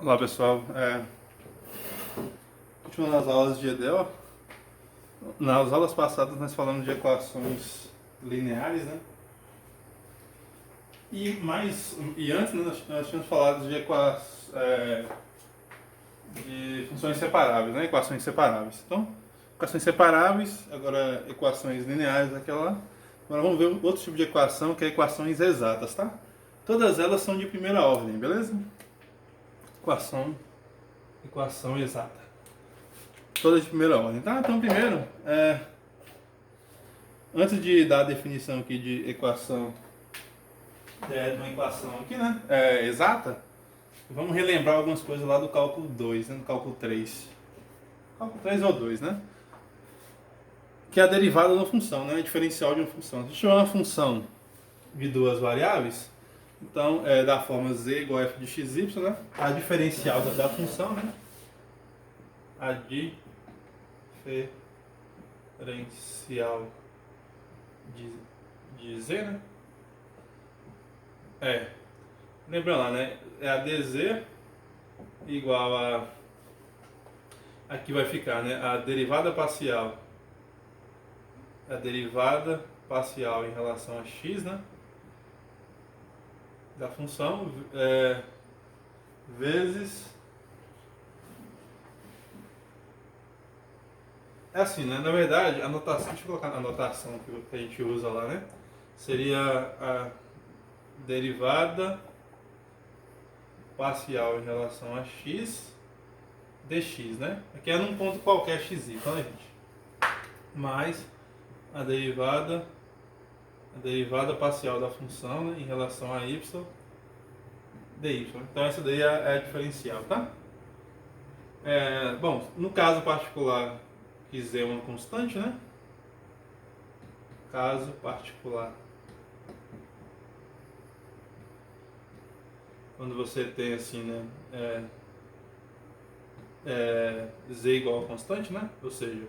Olá pessoal, continuando as aulas de EDO, nas aulas passadas nós falamos de equações lineares, né? E antes, né, nós tínhamos falado de funções separáveis, né? Equações separáveis. Então, equações separáveis, agora equações lineares, aquela lá. Agora vamos ver outro tipo de equação, que é equações exatas, tá? Todas elas são de primeira ordem, beleza? Equação exata. Todas de primeira ordem, tá? Então, primeiro, antes de dar a definição aqui de equação, de uma equação aqui, né, exata, vamos relembrar algumas coisas lá do cálculo 2, né, no cálculo 3. Cálculo 3 ou 2, né? Que é a derivada de uma função, né, a diferencial de uma função. Se a gente tiver uma função de duas variáveis, então é da forma z igual a f de xy, né? A diferencial da função, né? A diferencial de z, né? Lembrando lá, né? É a dz igual a... Aqui vai ficar, né? A derivada parcial em relação a x, né? Da função, vezes... É assim, né? Na verdade, a notação... Deixa eu colocar a anotação que a gente usa lá, né? Seria a derivada parcial em relação a x dx, né? Aqui é num ponto qualquer x, né, gente? Mais a derivada parcial da função, né, em relação a y dy. Então essa daí é a diferencial, tá? Bom, no caso particular, que z é uma constante, né? Caso particular, quando você tem assim, né? Z igual a constante, né? Ou seja,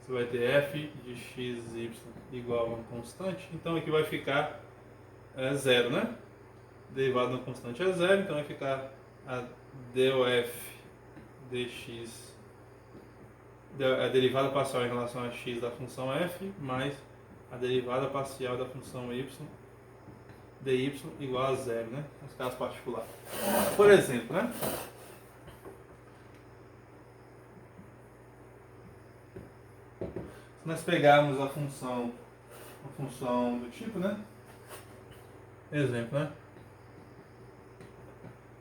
você vai ter f de xy igual a uma constante, então aqui vai ficar zero, né? Derivada de uma constante é zero, então vai ficar a dof dx, a derivada parcial em relação a x da função f, mais a derivada parcial da função y dy igual a zero, né? Nos casos particulares. Por exemplo, né? Se nós pegarmos a função do tipo, né? Exemplo, né?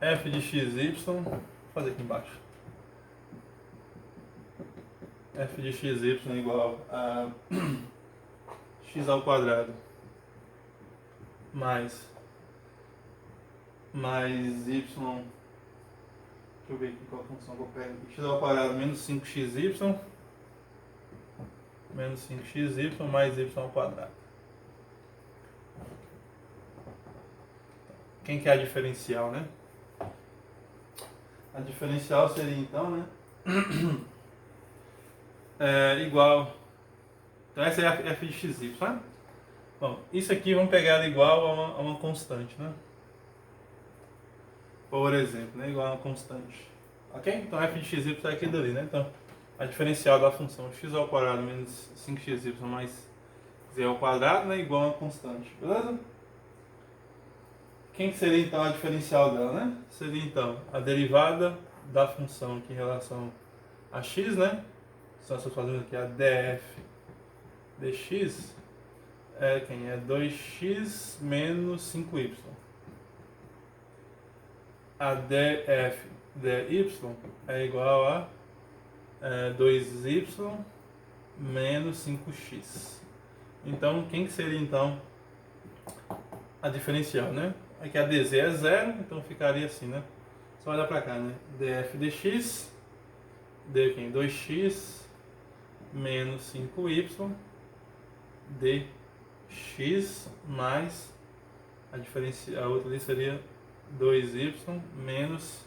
F de xy, vou fazer aqui embaixo. F de xy igual a x ao quadrado mais y, deixa eu ver aqui qual a função que eu pego aqui, x ao quadrado menos 5xy mais y ao quadrado. Quem que é a diferencial, né? A diferencial seria então, né? Igual. Então essa é a f de xy, né? Bom, isso aqui vamos pegar ela igual a uma constante, né? Por exemplo, né? Igual a uma constante. Ok? Então f de xy é aquilo ali, né? Então a diferencial da função x ao quadrado menos 5xy mais z ao quadrado, né? Igual a uma constante, beleza? Quem que seria então a diferencial dela, né? Seria então a derivada da função aqui em relação a x, né? Então, se eu fazendo aqui a df dx, quem é 2x menos 5y. A df dy é igual a 2y menos 5x. Então, quem que seria então a diferencial, né? Aqui a dz é zero, então ficaria assim, né? Só olhar para cá, né? df dx deu aqui 2x menos 5y dx mais a outra ali seria 2y menos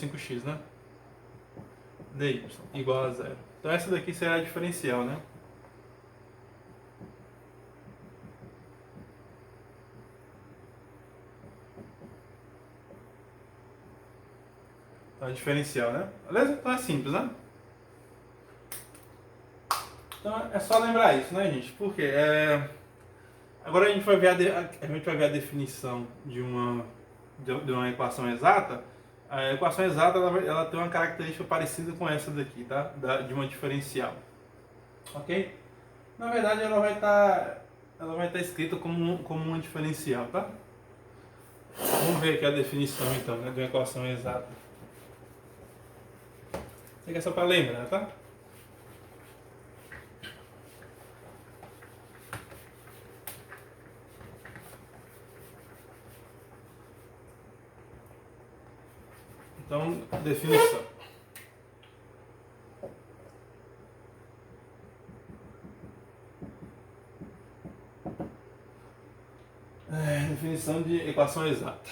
5x, né? dy igual a zero. Então essa daqui será a diferencial, né? a diferencial, né? Beleza? Então é simples, né? Então é só lembrar isso, né, gente? Porque agora a gente vai ver a definição de uma equação exata. A equação exata ela tem uma característica parecida com essa daqui, tá? De uma diferencial. Ok? Na verdade ela vai estar escrita como uma diferencial, tá? Vamos ver aqui a definição então, né, de uma equação exata. Isso aqui é só para lembrar, tá? Então, definição. Definição de equação exata.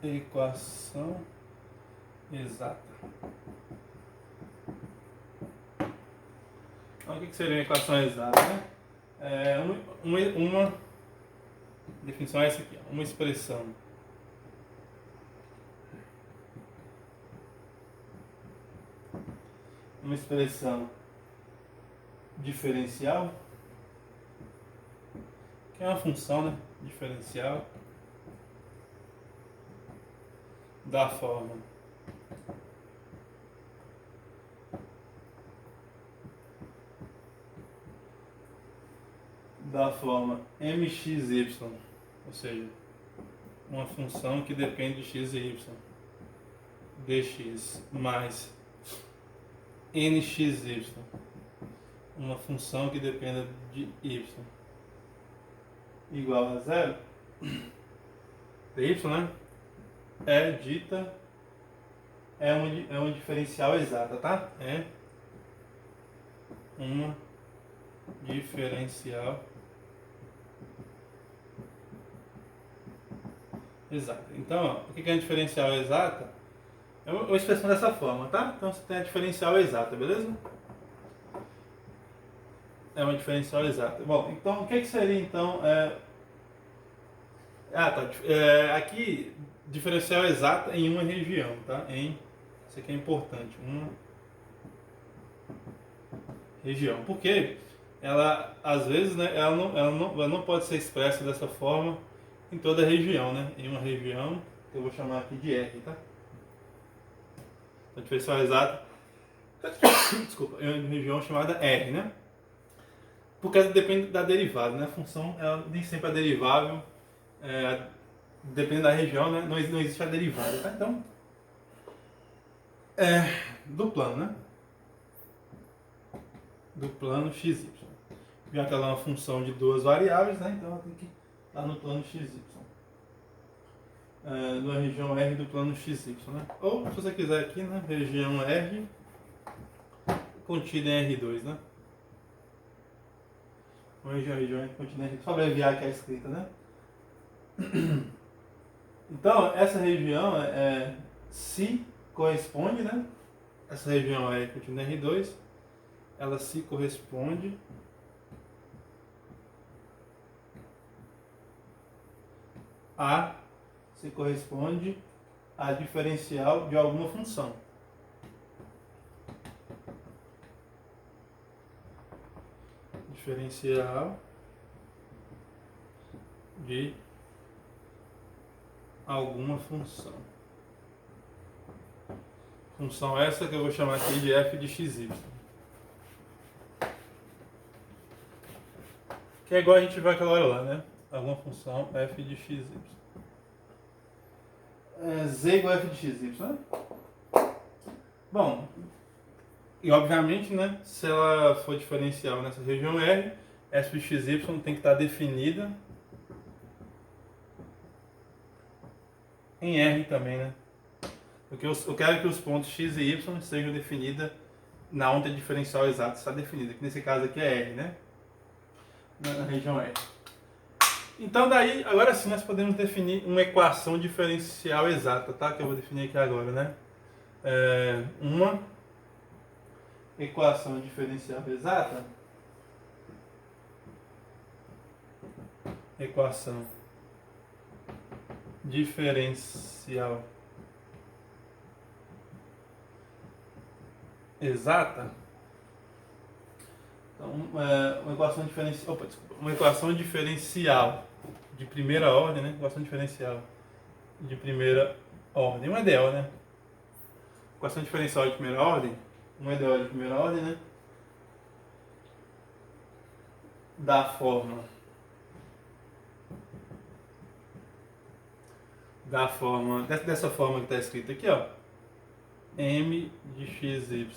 Equação exata. Então, o que seria uma equação exata, né? Uma definição é essa aqui, uma expressão diferencial, que é uma função, né, diferencial da forma mxy, ou seja, uma função que depende de x e y, dx mais nxy, uma função que dependa de y, igual a zero. dy, né, é uma diferencial exata, tá? É uma diferencial exata. Então, ó, o que é a diferencial exata? É uma expressão dessa forma, tá? Então você tem a diferencial exata, beleza? É uma diferencial exata. Bom, então o que seria então? Tá. Aqui, diferencial exata em uma região, tá? Isso aqui é importante, uma região. Porque ela, às vezes, né, ela não pode ser expressa dessa forma em toda a região, né? Em uma região que eu vou chamar aqui de R, tá? A diferencial exata, desculpa, é uma região chamada R, né? Porque depende da derivada, né? A função, ela nem sempre é derivável, depende da região, né? Não existe a derivada, tá? Então, do plano, né? Do plano XY. Já que ela é uma função de duas variáveis, né? Então ela tem que estar no plano XY. Na região R do plano XY, né? Ou, se você quiser aqui, né? Região R contida em R2, né? Uma região contida em R2. Só abreviar aqui a escrita, né? Então, essa região se corresponde, né? Essa região R contida em R2, ela se corresponde à diferencial de alguma função. Diferencial de alguma função. Função essa que eu vou chamar aqui de f de xy. Que é igual a gente viu aquela hora lá, né? Alguma função f de xy. Z igual a f de xy, né? Bom, e obviamente, né? Se ela for diferencial nessa região R, f de xy tem que estar definida em R também, né? Porque eu quero que os pontos x e y sejam definidos na onde a diferencial exata está definida, que nesse caso aqui é R, né? Na região R. Então daí, agora sim, nós podemos definir uma equação diferencial exata, tá? Que eu vou definir aqui agora, né? Uma equação diferencial exata. Equação diferencial exata, então, uma equação diferencial de primeira ordem, né? Equação diferencial de primeira ordem, um EDO, né? Equação diferencial de primeira ordem, um EDO de primeira ordem, né? Da forma dessa forma que está escrito aqui, ó, m de xy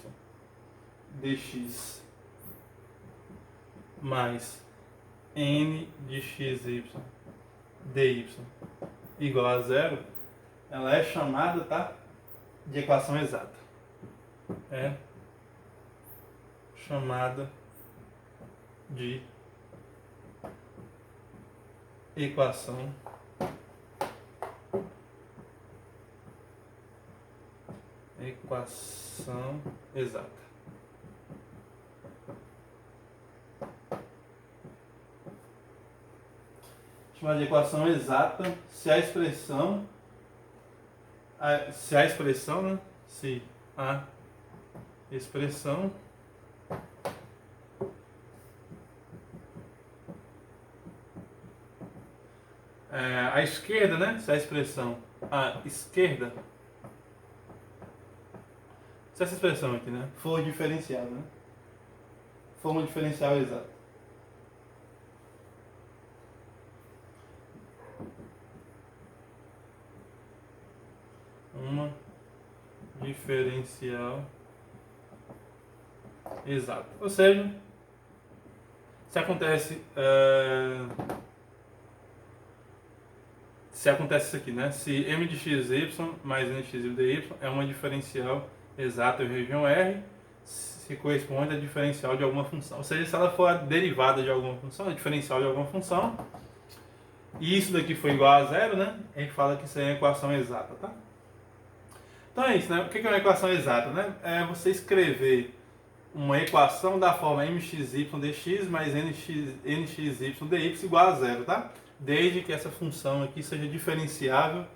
dx mais n de xy dy igual a zero, ela é chamada, tá, de equação exata. É chamada de equação exata. Chamada de equação exata se a expressão, né? Se a expressão à esquerda, né? Se a expressão à esquerda, se essa expressão aqui, né, for diferenciada, né? For um diferencial exato. Uma diferencial exata. Ou seja, se acontece isso aqui, né? Se m de xy mais n de xy dy é uma diferencial exata em região R, se corresponde a diferencial de alguma função. Ou seja, se ela for a derivada de alguma função, a diferencial de alguma função, e isso daqui for igual a zero, né? A gente fala que isso é uma equação exata, tá? Então é isso, né? O que é uma equação exata, né? É você escrever uma equação da forma mxy dx mais nxy dy igual a zero, tá? Desde que essa função aqui seja diferenciável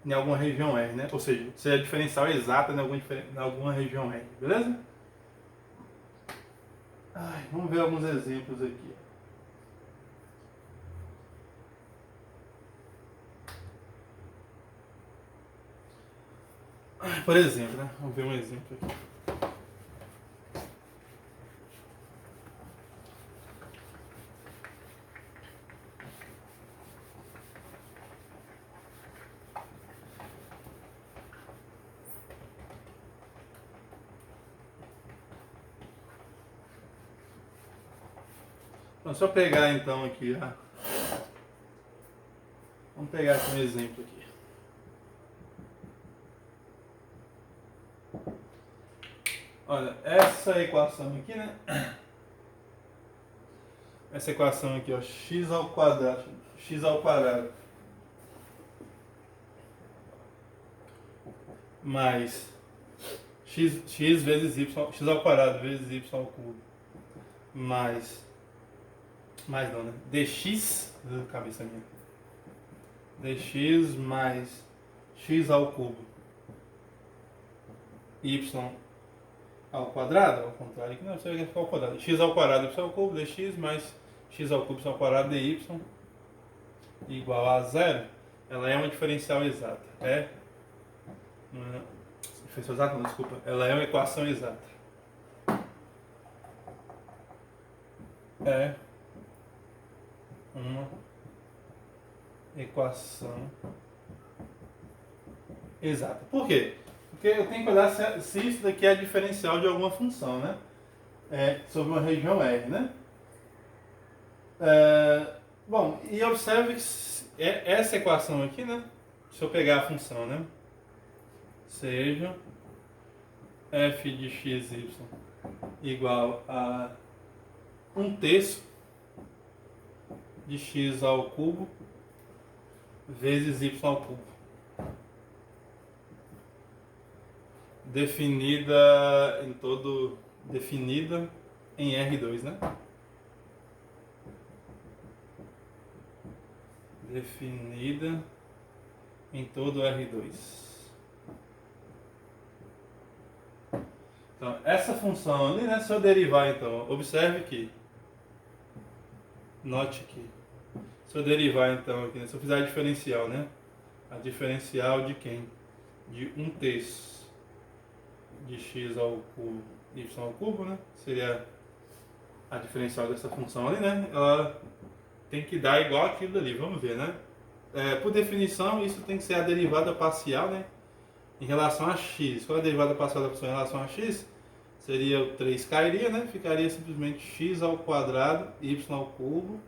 em alguma região R, né? Ou seja, seja diferencial exata em alguma região R, beleza? Vamos ver alguns exemplos aqui. Por exemplo, né? Vamos ver um exemplo aqui. Então, só pegar então aqui, ó. Vamos pegar aqui um exemplo aqui. Olha, essa equação aqui, né? Essa equação aqui, ó, x ao quadrado mais x vezes y, x ao quadrado vezes y ao cubo mais não, né? Dx, cabeça minha, dx mais x ao cubo y ao quadrado, ao contrário aqui, não, você vai ficar ao quadrado, x ao quadrado y ao cubo, dx mais x ao cubo y ao quadrado dy igual a zero, ela é uma diferencial exata. Diferencial exata não, desculpa. Ela é uma equação exata. É uma equação exata. Por quê? Porque eu tenho que olhar se isso daqui é diferencial de alguma função, né? Sobre uma região R, né? Bom, e observe que essa equação aqui, né? Se eu pegar a função, né? Seja f de xy igual a 1/3 de x ao cubo vezes y ao cubo. Definida em R2, né? Definida em todo R2. Então, essa função ali, né, se eu derivar, então, observe que, note que, se eu derivar, então, aqui, né, se eu fizer a diferencial, né, a diferencial de quem? De 1/3 de x ao cubo, y ao cubo, né, seria a diferencial dessa função ali, né, ela tem que dar igual aquilo ali, vamos ver, né. Por definição, isso tem que ser a derivada parcial, né, em relação a x. Qual é a derivada parcial da função em relação a x? Seria o 3 cairia, né? Ficaria simplesmente x ao quadrado, y ao cubo,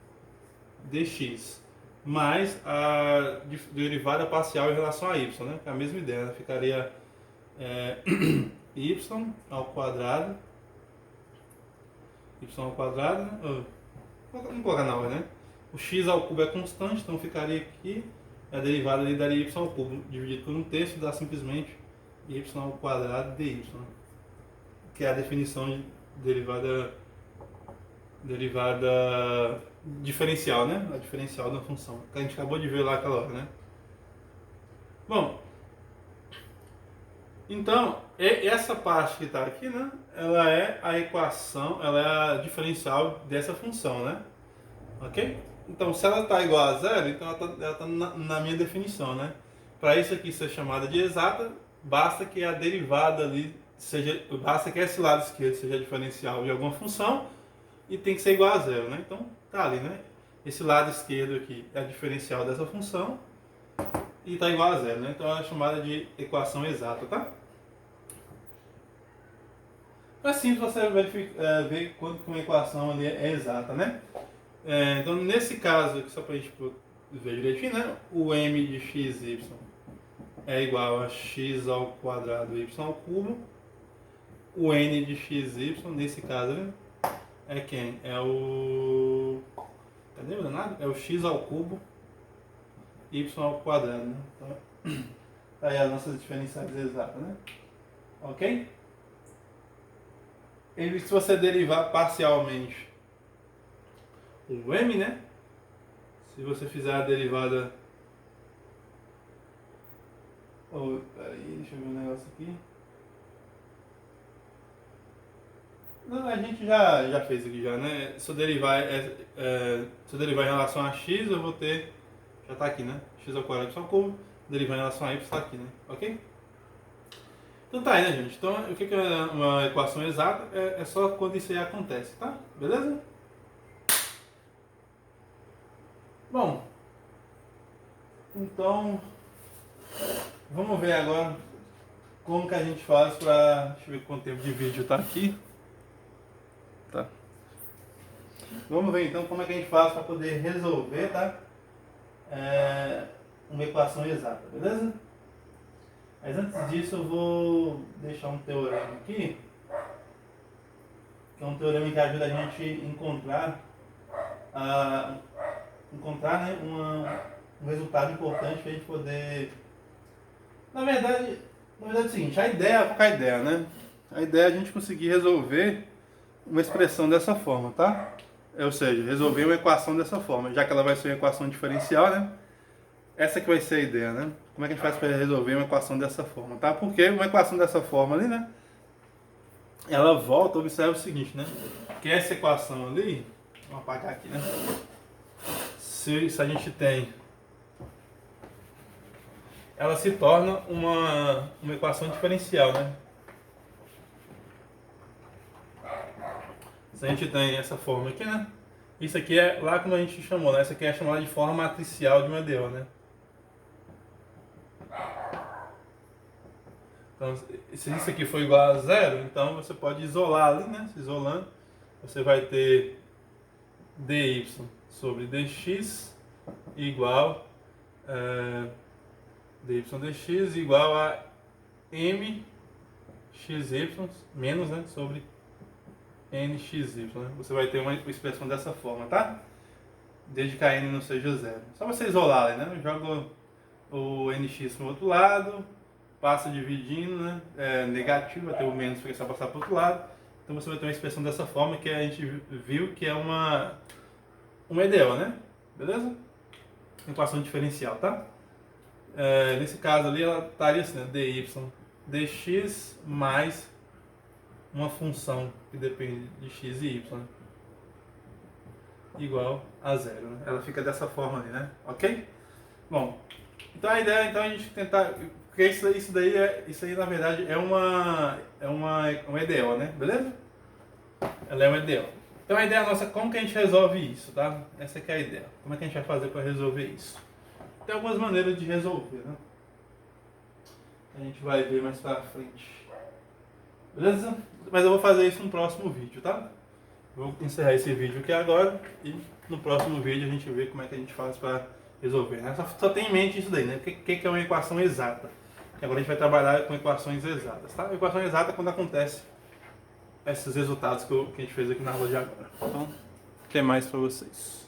dx. Mais a derivada parcial em relação a y, né? Que é a mesma ideia, né? Ficaria y ao quadrado, né? Vamos colocar na ordem, né? O x ao cubo é constante, então ficaria aqui, a derivada ali daria y ao cubo, dividido por 1/3, dá simplesmente y ao quadrado dy, que é a definição de derivada diferencial, né? A diferencial da função, que a gente acabou de ver lá aquela hora, né? Bom, então, essa parte que está aqui, né? Ela é a equação, ela é a diferencial dessa função, né? Ok? Então, se ela está igual a zero, então ela tá na minha definição, né? Para isso aqui ser chamada de exata, basta que a derivada ali basta que esse lado esquerdo seja diferencial de alguma função e tem que ser igual a zero, né? Então, tá ali, né? Esse lado esquerdo aqui é a diferencial dessa função e está igual a zero, né? Então, ela é chamada de equação exata, tá? Assim você ver quando uma equação ali é exata, né? Então, nesse caso aqui, só para a gente ver direitinho, né? O m de xy é igual a x ao quadrado y ao cubo. O n de xy, nesse caso, né, é quem? É o... Cadê o danado? É o x ao cubo y ao quadrado, né? Então, tá aí as nossas diferenciais exatas, né? Ok? E se você derivar parcialmente o m, né? Se você fizer a derivada... peraí, deixa eu ver um negócio aqui. Não, a gente já fez aqui já, né? Se eu derivar em relação a x, eu vou ter... Já está aqui, né? X ao quadrado y ao cubo. Derivar em relação a y está aqui, né? Ok? Então tá aí, né, gente? Então, o que é uma equação exata? É só quando isso aí acontece, tá? Beleza? Bom, então, vamos ver agora como que a gente faz para... Deixa eu ver quanto tempo de vídeo tá aqui. Tá. Vamos ver então como é que a gente faz para poder resolver, tá? Uma equação exata, beleza? Mas antes disso eu vou deixar um teorema aqui, que é um teorema que ajuda a gente a encontrar né, um resultado importante para a gente poder... Na verdade é o seguinte, a ideia, qual é a ideia, né? A ideia é a gente conseguir resolver uma expressão dessa forma, tá? Ou seja, resolver uma equação dessa forma, já que ela vai ser uma equação diferencial, né? Essa que vai ser a ideia, né? Como é que a gente faz para resolver uma equação dessa forma, tá? Porque uma equação dessa forma ali, né? Ela volta, observa o seguinte, né? Que essa equação ali, vamos apagar aqui, né? Se a gente tem... Ela se torna uma equação diferencial, né? Se a gente tem essa forma aqui, né? Isso aqui é lá como a gente chamou, né? Essa aqui é chamada de forma matricial de uma EDO, né? Então, se isso aqui for igual a zero, então você pode isolar ali, né? Se isolando, você vai ter dy sobre dx igual dy dx igual a mxy menos, né, sobre nxy, né? Você vai ter uma expressão dessa forma, tá? Desde que a n não seja zero. Só você isolar ali, né? Joga o nx no outro lado, passa dividindo, né? Negativo, vai ter o menos, fica só passar para o outro lado. Então você vai ter uma expressão dessa forma que a gente viu que é uma EDO, né? Beleza? Equação diferencial, tá? nesse caso ali, ela estaria assim, né? dy dx mais uma função que depende de x e y igual a zero. Né? Ela fica dessa forma ali, né? Ok? Bom, então a ideia então, é a gente tentar. Porque isso aí na verdade é uma EDO, né? Beleza? Ela é uma EDO. Então a ideia nossa, como que a gente resolve isso, tá? Essa que é a ideia. Como é que a gente vai fazer para resolver isso? Tem algumas maneiras de resolver, né? A gente vai ver mais pra frente. Beleza? Mas eu vou fazer isso no próximo vídeo, tá? Vou encerrar esse vídeo aqui agora e no próximo vídeo a gente vê como é que a gente faz para resolver. Né? Só tem em mente isso daí, né? O que é uma equação exata? Porque agora a gente vai trabalhar com equações exatas, tá? A equação exata é quando acontece esses resultados que a gente fez aqui na aula de agora. Então, o que mais para vocês?